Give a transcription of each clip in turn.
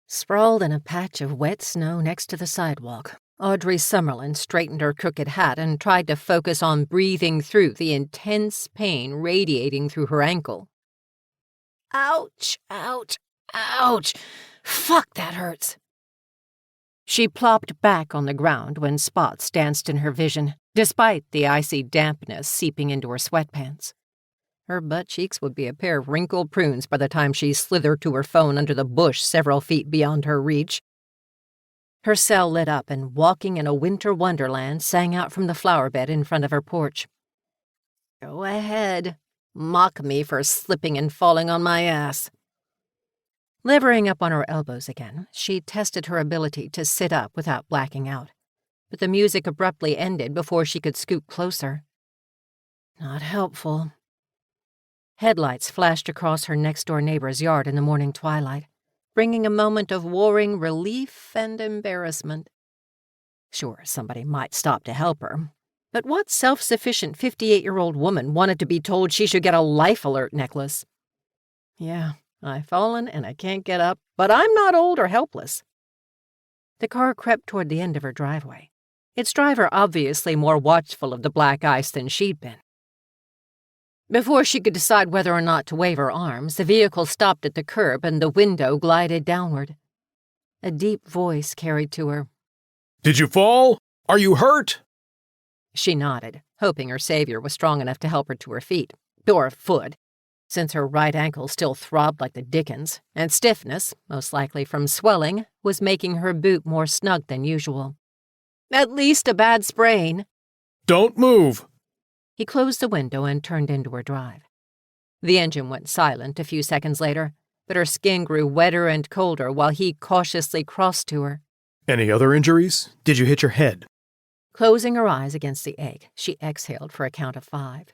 Sprawled in a patch of wet snow next to the sidewalk, Audrey Summerlin straightened her crooked hat and tried to focus on breathing through the intense pain radiating through her ankle. Ouch, ouch, ouch! Fuck, that hurts! She plopped back on the ground when spots danced in her vision, despite the icy dampness seeping into her sweatpants. Her butt cheeks would be a pair of wrinkled prunes by the time she slithered to her phone under the bush several feet beyond her reach. Her cell lit up and Walking in a Winter Wonderland sang out from the flower bed in front of her porch. Go ahead. Mock me for slipping and falling on my ass. Levering up on her elbows again, she tested her ability to sit up without blacking out. But the music abruptly ended before she could scoot closer. Not helpful. Headlights flashed across her next-door neighbor's yard in the morning twilight, bringing a moment of warring relief and embarrassment. Sure, somebody might stop to help her, but what self-sufficient 58-year-old woman wanted to be told she should get a life alert necklace? Yeah, I've fallen and I can't get up, but I'm not old or helpless. The car crept toward the end of her driveway, its driver obviously more watchful of the black ice than she'd been. Before she could decide whether or not to wave her arms, the vehicle stopped at the curb and the window glided downward. A deep voice carried to her. Did you fall? Are you hurt? She nodded, hoping her savior was strong enough to help her to her feet, or foot, since her right ankle still throbbed like the dickens, and stiffness, most likely from swelling, was making her boot more snug than usual. At least a bad sprain. Don't move. He closed the window and turned into her drive. The engine went silent a few seconds later, but her skin grew wetter and colder while he cautiously crossed to her. Any other injuries? Did you hit your head? Closing her eyes against the egg, she exhaled for a count of 5.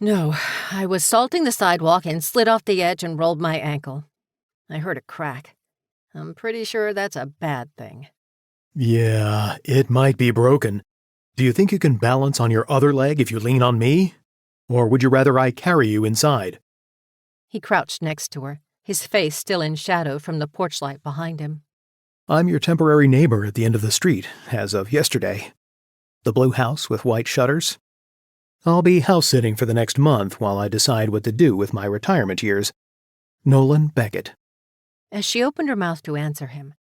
No, I was salting the sidewalk and slid off the edge and rolled my ankle. I heard a crack. I'm pretty sure that's a bad thing. Yeah, it might be broken. Do you think you can balance on your other leg if you lean on me? Or would you rather I carry you inside? He crouched next to her, his face still in shadow from the porch light behind him. I'm your temporary neighbor at the end of the street, as of yesterday. The blue house with white shutters. I'll be house-sitting for the next month while I decide what to do with my retirement years. Nolan Beckett. As she opened her mouth to answer him,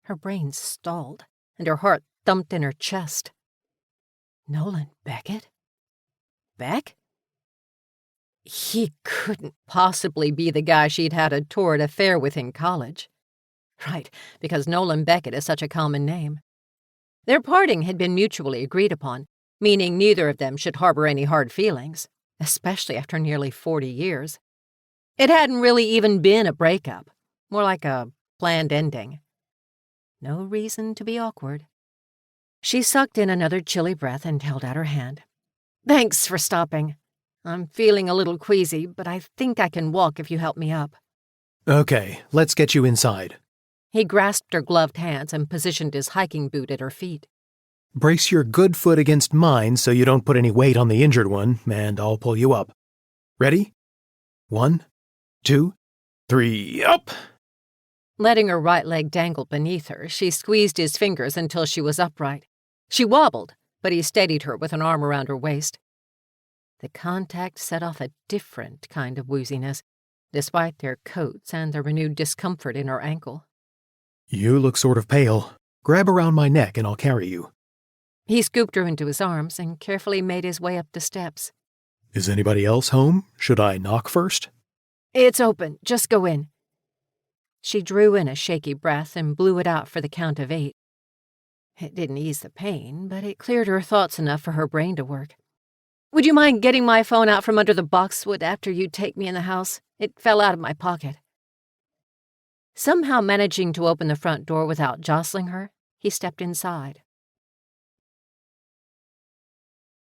her brain stalled, and her heart thumped in her chest. Nolan Beckett? Beck? He couldn't possibly be the guy she'd had a torrid affair with in college. Right, because Nolan Beckett is such a common name. Their parting had been mutually agreed upon, meaning neither of them should harbor any hard feelings, especially after nearly 40 years. It hadn't really even been a breakup, more like a planned ending. No reason to be awkward. She sucked in another chilly breath and held out her hand. Thanks for stopping. I'm feeling a little queasy, but I think I can walk if you help me up. Okay, let's get you inside. He grasped her gloved hands and positioned his hiking boot at her feet. Brace your good foot against mine so you don't put any weight on the injured one, and I'll pull you up. Ready? 1, 2, 3, up! Letting her right leg dangle beneath her, she squeezed his fingers until she was upright. She wobbled, but he steadied her with an arm around her waist. The contact set off a different kind of wooziness, despite their coats and the renewed discomfort in her ankle. You look sort of pale. Grab around my neck and I'll carry you. He scooped her into his arms and carefully made his way up the steps. Is anybody else home? Should I knock first? It's open. Just go in. She drew in a shaky breath and blew it out for the count of 8. It didn't ease the pain, but it cleared her thoughts enough for her brain to work. Would you mind getting my phone out from under the boxwood after you take me in the house? It fell out of my pocket. Somehow managing to open the front door without jostling her, he stepped inside.